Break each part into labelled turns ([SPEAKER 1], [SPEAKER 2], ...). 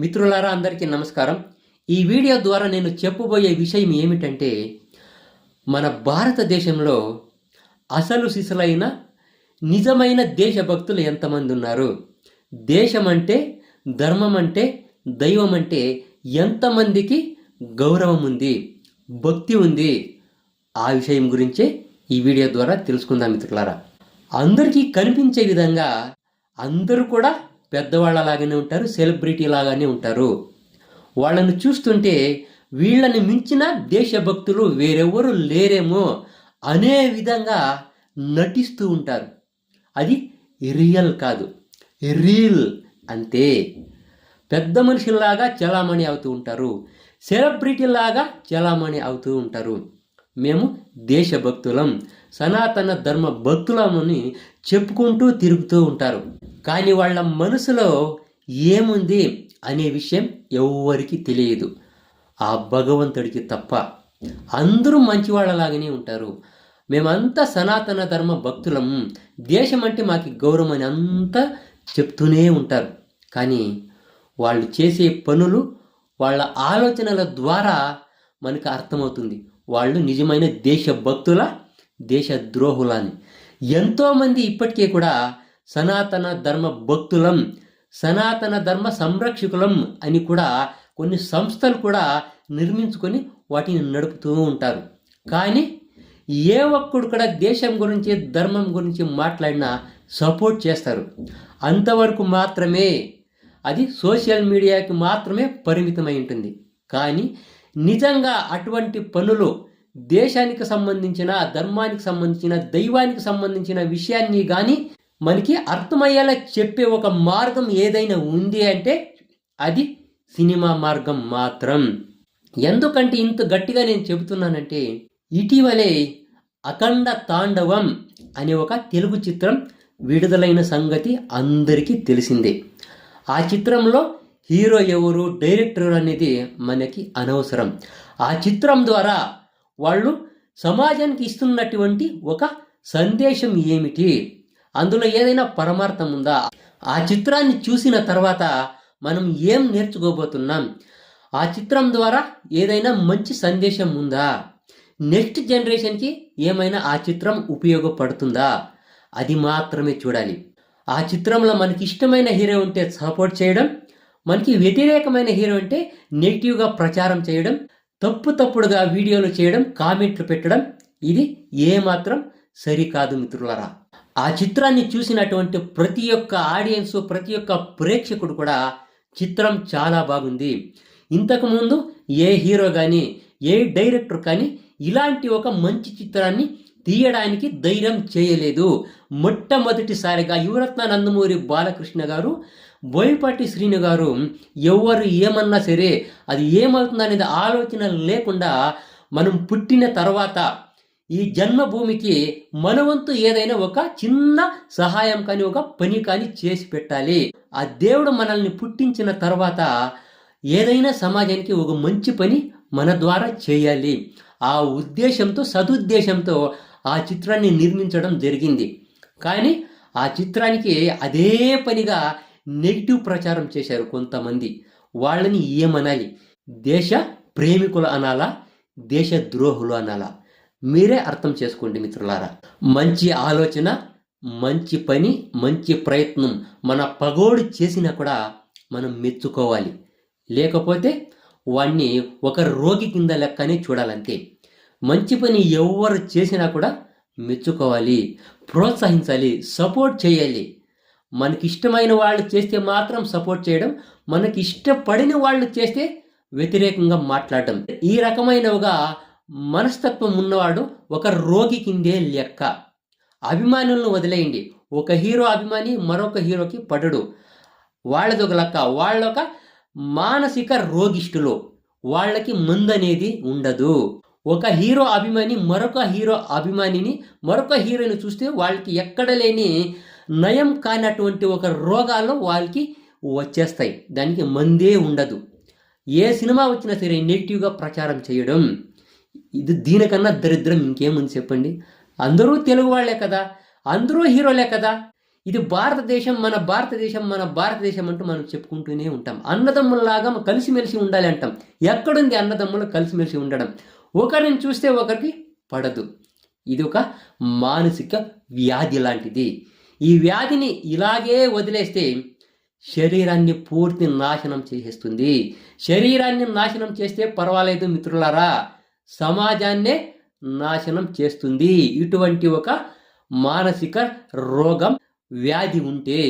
[SPEAKER 1] మిత్రులారా అందరికీ నమస్కారం. ఈ వీడియో ద్వారా నేను చెప్పబోయే విషయం ఏమిటంటే, మన భారతదేశంలో అసలు సిసలైన నిజమైన దేశభక్తులు ఎంతమంది ఉన్నారు, దేశం అంటే, ధర్మం అంటే, దైవం అంటే ఎంతమందికి గౌరవం ఉంది, భక్తి ఉంది, ఆ విషయం గురించే ఈ వీడియో ద్వారా తెలుసుకుందాం మిత్రులారా. అందరికీ కనిపించే విధంగా అందరూ కూడా పెద్దవాళ్ళలాగానే ఉంటారు, సెలబ్రిటీ లాగానే ఉంటారు. వాళ్ళని చూస్తుంటే వీళ్ళని మించిన దేశభక్తులు వేరెవరు లేరేమో అనే విధంగా నటిస్తూ ఉంటారు. అది రియల్ కాదు, రీల్ అంతే. పెద్ద మనుషుల్లాగా చలామణి అవుతూ ఉంటారు, సెలబ్రిటీలాగా చలామణి అవుతూ ఉంటారు. మేము దేశభక్తులం, సనాతన ధర్మ భక్తులమని చెప్పుకుంటూ తిరుగుతూ ఉంటారు. కానీ వాళ్ళ మనసులో ఏముంది అనే విషయం ఎవ్వరికి తెలియదు, ఆ భగవంతుడికి తప్ప. అందరూ మంచివాళ్ళలాగానే ఉంటారు. మేమంతా సనాతన ధర్మ భక్తులం, దేశం అంటే మాకు గౌరవం అని అంతా చెప్తూనే ఉంటారు. కానీ వాళ్ళు చేసే పనులు, వాళ్ళ ఆలోచనల ద్వారా మనకు అర్థమవుతుంది వాళ్ళు నిజమైన దేశభక్తుల, దేశద్రోహుల అని. ఎంతోమంది ఇప్పటికే కూడా సనాతన ధర్మ భక్తులం, సనాతన ధర్మ సంరక్షకులం అని కూడా కొన్ని సంస్థలు కూడా నిర్మించుకొని వాటిని నడుపుతూ ఉంటారు. కానీ ఏ ఒక్కడు కూడా దేశం గురించి, ధర్మం గురించి మాట్లాడినా సపోర్ట్ చేస్తారు. అంతవరకు మాత్రమే, అది సోషల్ మీడియాకి మాత్రమే పరిమితమై ఉంటుంది. కానీ నిజంగా అటువంటి పనులు, దేశానికి సంబంధించిన, ధర్మానికి సంబంధించిన, దైవానికి సంబంధించిన విషయాన్ని కానీ మనకి అర్థమయ్యేలా చెప్పే ఒక మార్గం ఏదైనా ఉంది అంటే అది సినిమా మార్గం మాత్రం. ఎందుకంటే ఇంత గట్టిగా నేను చెబుతున్నానంటే, ఇటీవలే అఖండ తాండవం అనే ఒక తెలుగు చిత్రం విడుదలైన సంగతి అందరికీ తెలిసిందే. ఆ చిత్రంలో హీరో ఎవరు, డైరెక్టర్ అనేది మనకి అనవసరం. ఆ చిత్రం ద్వారా వాళ్ళు సమాజానికి ఇస్తున్నటువంటి ఒక సందేశం ఏమిటి, అందులో ఏదైనా పరమార్థం ఉందా, ఆ చిత్రాన్ని చూసిన తర్వాత మనం ఏం నేర్చుకోబోతున్నాం, ఆ చిత్రం ద్వారా ఏదైనా మంచి సందేశం ఉందా, నెక్స్ట్ జనరేషన్కి ఏమైనా ఆ చిత్రం ఉపయోగపడుతుందా, అది మాత్రమే చూడాలి. ఆ చిత్రంలో మనకి ఇష్టమైన హీరో ఉంటే సపోర్ట్ చేయడం, మనకి వ్యతిరేకమైన హీరో అంటే నెగిటివ్గా ప్రచారం చేయడం, తప్పుడుగా వీడియోలు చేయడం, కామెంట్లు పెట్టడం, ఇది ఏమాత్రం సరికాదు మిత్రులారా. ఆ చిత్రాన్ని చూసినటువంటి ప్రతి ఒక్క ఆడియన్స్, ప్రతి ఒక్క ప్రేక్షకుడు కూడా చిత్రం చాలా బాగుంది, ఇంతకుముందు ఏ హీరో కానీ, ఏ డైరెక్టర్ కానీ ఇలాంటి ఒక మంచి చిత్రాన్ని తీయడానికి ధైర్యం చేయలేదు. మొట్టమొదటిసారిగా యువరత్న నందమూరి బాలకృష్ణ గారు, బోయపాటి శ్రీను గారు ఎవరు ఏమన్నా సరే అది ఏమవుతుందనేది ఆలోచన లేకుండా మనం పుట్టిన తర్వాత ఈ జన్మభూమికి మనవంతు ఏదైనా ఒక చిన్న సహాయం కానీ, ఒక పని కానీ చేసి పెట్టాలి. ఆ దేవుడు మనల్ని పుట్టించిన తర్వాత ఏదైనా సమాజానికి ఒక మంచి పని మన ద్వారా చేయాలి. ఆ ఉద్దేశంతో, సదుద్దేశంతో ఆ చిత్రాన్ని నిర్మించడం జరిగింది. కానీ ఆ చిత్రానికి అదే పనిగా నెగిటివ్ ప్రచారం చేశారు కొంతమంది. వాళ్ళని ఏమనాలి, దేశ ప్రేమికులు అనాలా, దేశద్రోహులు అనాలా, మీరే అర్థం చేసుకోండి మిత్రులారా. మంచి ఆలోచన, మంచి పని, మంచి ప్రయత్నం మన పగోడు చేసినా కూడా మనం మెచ్చుకోవాలి. లేకపోతే వాణ్ణి ఒక రోగి కింద లెక్కనే చూడాలంతే. మంచి పని ఎవరు చేసినా కూడా మెచ్చుకోవాలి, ప్రోత్సహించాలి, సపోర్ట్ చేయాలి. మనకి ఇష్టమైన వాళ్ళు చేస్తే మాత్రం సపోర్ట్ చేయడం, మనకి ఇష్టపడిన వాళ్ళు చేస్తే వ్యతిరేకంగా మాట్లాడడం, ఈ రకమైనవిగా మనస్తత్వం ఉన్నవాడు ఒక రోగి కిందే లెక్క. అభిమానులను వదిలేయండి, ఒక హీరో అభిమాని మరొక హీరోకి పడడు, వాళ్ళది ఒక లెక్క. వాళ్ళొక మానసిక రోగిష్ఠులు, వాళ్ళకి మందు అనేది ఉండదు. ఒక హీరో అభిమాని మరొక హీరో అభిమానిని, మరొక హీరోని చూస్తే వాళ్ళకి ఎక్కడ లేని నయం కానటువంటి ఒక రోగాలు వాళ్ళకి వచ్చేస్తాయి, దానికి మందే ఉండదు. ఏ సినిమా వచ్చినా సరే నెగిటివ్గా ప్రచారం చేయడం, ఇది దీనికన్నా దరిద్రం ఇంకేముంది చెప్పండి. అందరూ తెలుగు వాళ్ళే కదా, అందరూ హీరోలే కదా, ఇది భారతదేశం, మన భారతదేశం, మన భారతదేశం అంటూ మనం చెప్పుకుంటూనే ఉంటాం. అన్నదమ్ముల్లాగా కలిసిమెలిసి ఉండాలి అంటాం. ఎక్కడుంది అన్నదమ్ములు కలిసిమెలిసి ఉండడం? ఒకరిని చూస్తే ఒకరికి పడదు. ఇది ఒక మానసిక వ్యాధి లాంటిది. ఈ వ్యాధిని ఇలాగే వదిలేస్తే శరీరాన్ని పూర్తి నాశనం చేసేస్తుంది. శరీరాన్ని నాశనం చేస్తే పర్వాలేదు మిత్రులారా, సమాజాన్నే నాశనం చేస్తుంది. ఇటువంటి ఒక మానసిక రోగం, వ్యాధి ఉంటే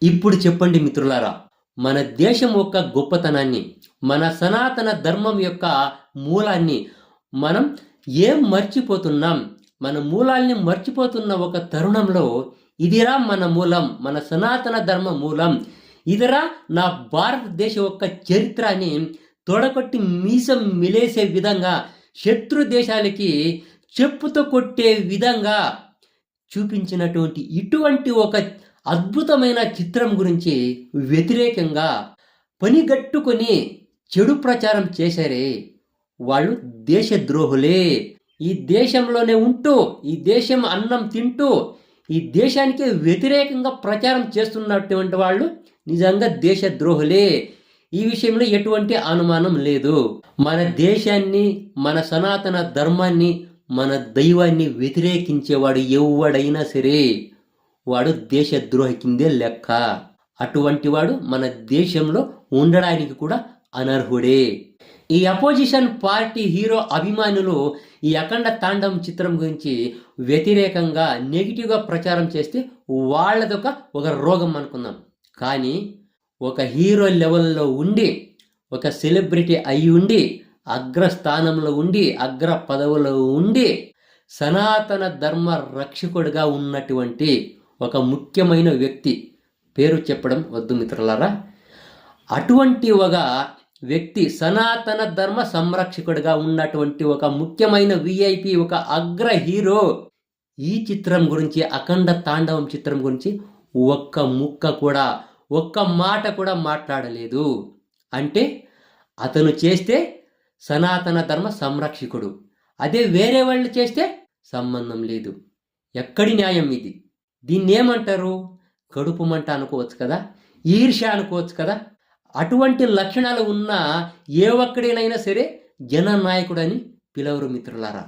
[SPEAKER 1] ఇప్పుడు చెప్పండి మిత్రులారా, మన దేశం యొక్క గొప్పతనాన్ని, మన సనాతన ధర్మం యొక్క మూలాన్ని మనం ఏం మర్చిపోతున్నాం? మన మూలాల్ని మర్చిపోతున్న ఒక తరుణంలో ఇదిరా మన మూలం, మన సనాతన ధర్మ మూలం, ఇదిరా నా భారతదేశ యొక్క చరిత్రని తొడకొట్టి మీసం మిలేసే విధంగా, శత్రు దేశాలకి చెప్పుతో కొట్టే విధంగా చూపించినటువంటి ఇటువంటి ఒక అద్భుతమైన చిత్రం గురించి వ్యతిరేకంగా పనిగట్టుకొని చెడు ప్రచారం చేశారే, వాళ్ళు దేశద్రోహులే. ఈ దేశంలోనే ఉంటూ, ఈ దేశం అన్నం తింటూ, ఈ దేశానికి వ్యతిరేకంగా ప్రచారం చేస్తున్నటువంటి వాళ్ళు నిజంగా దేశద్రోహులే. ఈ విషయంలో ఎటువంటి అనుమానం లేదు. మన దేశాన్ని, మన సనాతన ధర్మాన్ని, మన దైవాన్ని వ్యతిరేకించేవాడు ఎవడైనా సరే వాడు దేశద్రోహి కిందే లెక్క. అటువంటి వాడు మన దేశంలో ఉండడానికి కూడా అనర్హుడే. ఈ అపోజిషన్ పార్టీ హీరో అభిమానులు ఈ అఖండ తాండవం చిత్రం గురించి వ్యతిరేకంగా నెగిటివ్గా ప్రచారం చేస్తే వాళ్ళదొక రోగం అనుకుందాం. కానీ ఒక హీరో లెవెల్లో ఉండి, ఒక సెలబ్రిటీ అయి ఉండి, అగ్రస్థానంలో ఉండి, అగ్ర పదవులో ఉండి, సనాతన ధర్మ రక్షకుడిగా ఉన్నటువంటి ఒక ముఖ్యమైన వ్యక్తి పేరు చెప్పడం వద్దు మిత్రులారా, అటువంటి ఒక వ్యక్తి, సనాతన ధర్మ సంరక్షకుడిగా ఉన్నటువంటి ఒక ముఖ్యమైన విఐపి, ఒక అగ్ర హీరో ఈ చిత్రం గురించి, అఖండ తాండవం చిత్రం గురించి ఒక్క ముక్క కూడా, ఒక్క మాట కూడా మాట్లాడలేదు. అంటే అతను చేస్తే సనాతన ధర్మ సంరక్షకుడు, అదే వేరే వాళ్ళు చేస్తే సంబంధం లేదు. ఎక్కడి న్యాయం ఇది? దీన్ని ఏమంటారు? కడుపు మంట అనుకోవచ్చు కదా, ఈర్ష్య అనుకోవచ్చు కదా. అటువంటి లక్షణాలు ఉన్న ఏ ఒక్కడైనా సరే జననాయకుడు అని పిలవరు మిత్రులారా.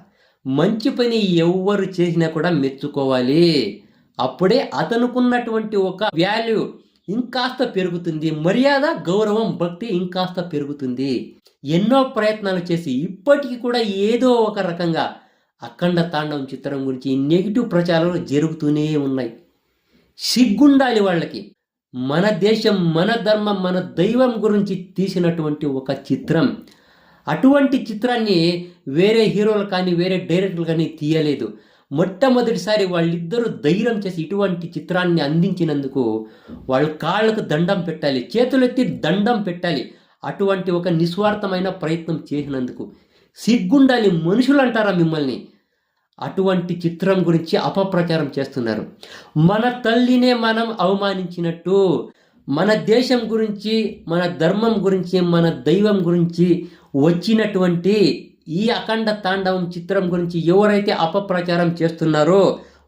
[SPEAKER 1] మంచి పని ఎవ్వరు చేసినా కూడా మెచ్చుకోవాలి. అప్పుడే అతనుకున్నటువంటి ఒక వాల్యూ ఇంకాస్త పెరుగుతుంది, మర్యాద, గౌరవం, భక్తి ఇంకాస్త పెరుగుతుంది. ఎన్నో ప్రయత్నాలు చేసి ఇప్పటికీ కూడా ఏదో ఒక రకంగా అఖండ తాండవం చిత్రం గురించి నెగిటివ్ ప్రచారాలు జరుగుతూనే ఉన్నాయి. సిగ్గుండాలి వాళ్ళకి. మన దేశం, మన ధర్మం, మన దైవం గురించి తీసినటువంటి ఒక చిత్రం, అటువంటి చిత్రాన్ని వేరే హీరోలు కానీ వేరే డైరెక్టర్లు కానీ తీయలేదు. మొట్టమొదటిసారి వాళ్ళిద్దరూ ధైర్యం చేసి ఇటువంటి చిత్రాన్ని అందించినందుకు వాళ్ళ కాళ్ళకు దండం పెట్టాలి, చేతులెత్తి దండం పెట్టాలి. అటువంటి ఒక నిస్వార్థమైన ప్రయత్నం చేసినందుకు సిగ్గుండాలి. మనుషులు అంటారా మిమ్మల్ని? అటువంటి చిత్రం గురించి అపప్రచారం చేస్తున్నారు. మన తల్లినే మనం అవమానించినట్టు, మన దేశం గురించి, మన ధర్మం గురించి, మన దైవం గురించి వచ్చినటువంటి ఈ అఖండ తాండవం చిత్రం గురించి ఎవరైతే అపప్రచారం చేస్తున్నారో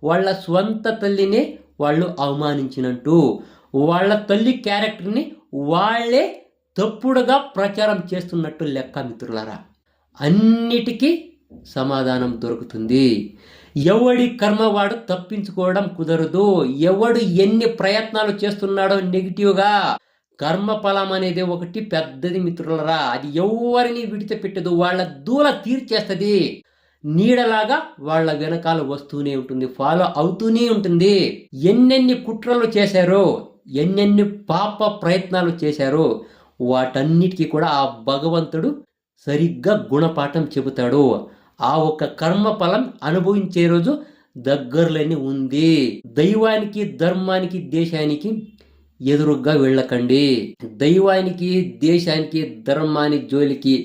[SPEAKER 1] వాళ్ళ స్వంత తల్లినే వాళ్ళు అవమానించినట్టు, వాళ్ళ తల్లి క్యారెక్టర్ని వాళ్ళే తప్పుడుగా ప్రచారం చేస్తున్నట్టు లెక్క మిత్రులారా. అన్నిటికీ సమాధానం దొరుకుతుంది. ఎవడి కర్మ వాడు తప్పించుకోవడం కుదరదు. ఎవడు ఎన్ని ప్రయత్నాలు చేస్తున్నాడో నెగిటివ్గా, కర్మ ఫలం అనేది ఒకటి పెద్దది మిత్రులరా. అది ఎవరిని విడిచిపెట్టదు, వాళ్ళ దూల తీర్చేస్తుంది. నీడలాగా వాళ్ళ వెనకాల వస్తూనే ఉంటుంది, ఫాలో అవుతూనే ఉంటుంది. ఎన్నెన్ని కుట్రలు చేశారో, ఎన్నెన్ని పాప ప్రయత్నాలు చేశారో వాటన్నిటికీ కూడా ఆ భగవంతుడు సరిగ్గా గుణపాఠం చెబుతాడు. ఆ ఒక కర్మ ఫలం అనుభవించే రోజు దగ్గరలోనే ఉంది. దైవానికి, ధర్మానికి, దేశానికి ఎదురుగ్గా వెళ్ళకండి. దైవానికి, దేశానికి, ధర్మాని జోలికి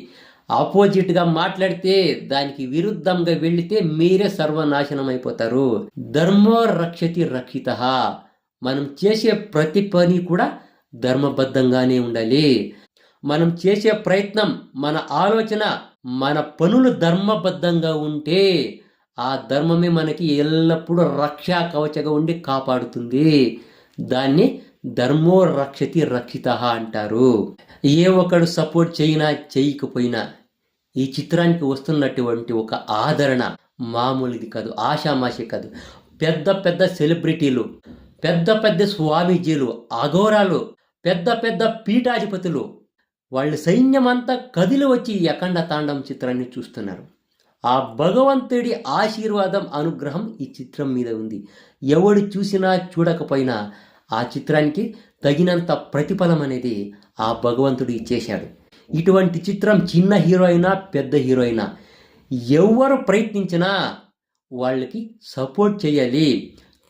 [SPEAKER 1] ఆపోజిట్గా మాట్లాడితే, దానికి విరుద్ధంగా వెళితే మీరే సర్వనాశనం అయిపోతారు. ధర్మో రక్షతి రక్షితః. మనం చేసే ప్రతి పని కూడా ధర్మబద్ధంగానే ఉండాలి. మనం చేసే ప్రయత్నం, మన ఆలోచన, మన పనులు ధర్మబద్ధంగా ఉంటే ఆ ధర్మమే మనకి ఎల్లప్పుడూ రక్షా కవచగా ఉండి కాపాడుతుంది. దాన్ని ధర్మో రక్షతి రక్షిత అంటారు. ఏ ఒకడు సపోర్ట్ చేయినా చేయకపోయినా ఈ చిత్రానికి వస్తున్నటువంటి ఒక ఆదరణ మామూలుది కాదు, ఆషామాషి కాదు. పెద్ద పెద్ద సెలబ్రిటీలు, పెద్ద పెద్ద స్వామీజీలు, అఘోరాలు, పెద్ద పెద్ద పీఠాధిపతులు, వాళ్ళు సైన్యమంతా కదిలి వచ్చి ఈ అఖండ తాండవం చిత్రాన్ని చూస్తున్నారు. ఆ భగవంతుడి ఆశీర్వాదం, అనుగ్రహం ఈ చిత్రం మీద ఉంది. ఎవడు చూసినా చూడకపోయినా ఆ చిత్రానికి తగినంత ప్రతిఫలం అనేది ఆ భగవంతుడు ఇచ్చేశాడు. ఇటువంటి చిత్రం చిన్న హీరో అయినా పెద్ద హీరో అయినా ఎవరు ప్రయత్నించినా వాళ్ళకి సపోర్ట్ చేయాలి.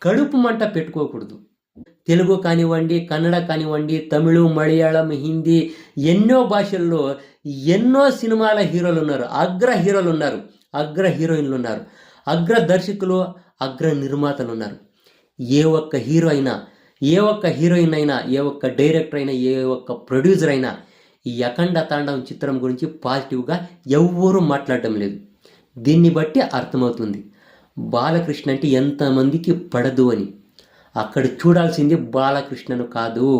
[SPEAKER 1] కడుపు మంట పెట్టుకోకూడదు. తెలుగు కానివ్వండి, కన్నడ కానివ్వండి, తమిళ, మలయాళం, హిందీ, ఎన్నో భాషల్లో ఎన్నో సినిమాల హీరోలు ఉన్నారు, అగ్ర హీరోలు ఉన్నారు, అగ్ర హీరోయిన్లు ఉన్నారు, అగ్ర దర్శకులు, అగ్ర నిర్మాతలు ఉన్నారు. ఏ ఒక్క హీరో అయినా, ఏ ఒక్క హీరోయిన్ అయినా, ఏ ఒక్క డైరెక్టర్ అయినా, ఏ ఒక్క ప్రొడ్యూసర్ అయినా ఈ అఖండ తాండవం చిత్రం గురించి పాజిటివ్గా ఎవ్వరూ మాట్లాడడం లేదు. దీన్ని బట్టి అర్థమవుతుంది బాలకృష్ణ అంటే ఎంతమందికి పడదు అని. అక్కడ చూడాల్సింది బాలకృష్ణను కాదు,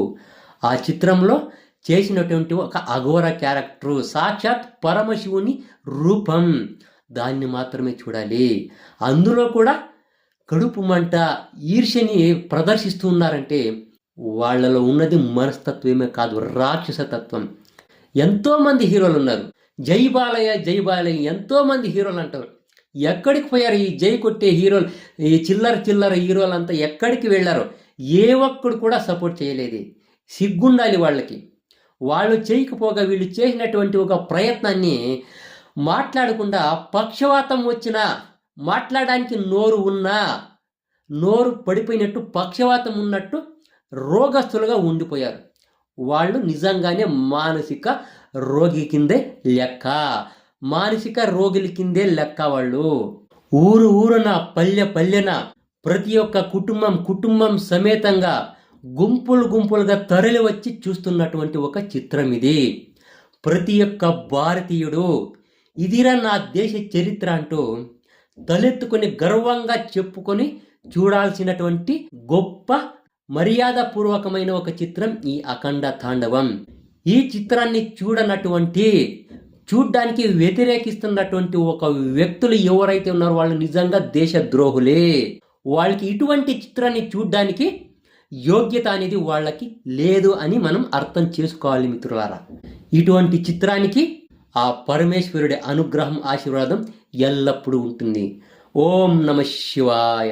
[SPEAKER 1] ఆ చిత్రంలో చేసినటువంటి ఒక అఘోర క్యారెక్టరు, సాక్షాత్ పరమశివుని రూపం, దాన్ని మాత్రమే చూడాలి. అందులో కూడా కడుపు మంట, ఈర్ష్యని ప్రదర్శిస్తూ ఉన్నారంటే వాళ్ళలో ఉన్నది మనస్తత్వమే కాదు, రాక్షసతత్వం. ఎంతోమంది హీరోలు ఉన్నారు, జై బాలయ్య జై బాలయ్య ఎంతోమంది హీరోలు అంటారు. ఎక్కడికి పోయారు ఈ జై కొట్టే హీరోలు? ఈ చిల్లర హీరోలంతా ఎక్కడికి వెళ్ళారు? ఏ ఒక్కడు కూడా సపోర్ట్ చేయలేదు. సిగ్గుండాలి వాళ్ళకి. వాళ్ళు చేయకపోగా వీళ్ళు చేసినటువంటి ఒక ప్రయత్నాన్ని మాట్లాడకుండా, పక్షవాతం వచ్చినా మాట్లాడడానికి నోరు ఉన్నా నోరు పడిపోయినట్టు, పక్షవాతం ఉన్నట్టు రోగస్తులుగా ఉండిపోయారు. వాళ్ళు నిజంగానే మానసిక రోగి కిందే లెక్క, మానసిక రోగుల కిందే లెక్క వాళ్ళు. ఊరున పల్లెన ప్రతి ఒక్క కుటుంబం సమేతంగా గుంపులుగా తరలి వచ్చి చూస్తున్నటువంటి ఒక చిత్రం ఇది. ప్రతి ఒక్క భారతీయుడు ఇదిరా నా దేశ చరిత్ర అంటూ తలెత్తుకొని గర్వంగా చెప్పుకొని చూడాల్సినటువంటి గొప్ప మర్యాదపూర్వకమైన ఒక చిత్రం ఈ అఖండ తాండవం. ఈ చిత్రాన్ని చూడ్డానికి వ్యతిరేకిస్తున్నటువంటి ఒక వ్యక్తులు ఎవరైతే ఉన్నారో వాళ్ళు నిజంగా దేశ ద్రోహులే. వాళ్ళకి ఇటువంటి చిత్రాన్ని చూడ్డానికి యోగ్యత అనేది వాళ్ళకి లేదు అని మనం అర్థం చేసుకోవాలి మిత్రులారా. ఇటువంటి చిత్రానికి ఆ పరమేశ్వరుడి అనుగ్రహం, ఆశీర్వాదం ఎల్లప్పుడూ ఉంటుంది. ఓం నమః శివాయ.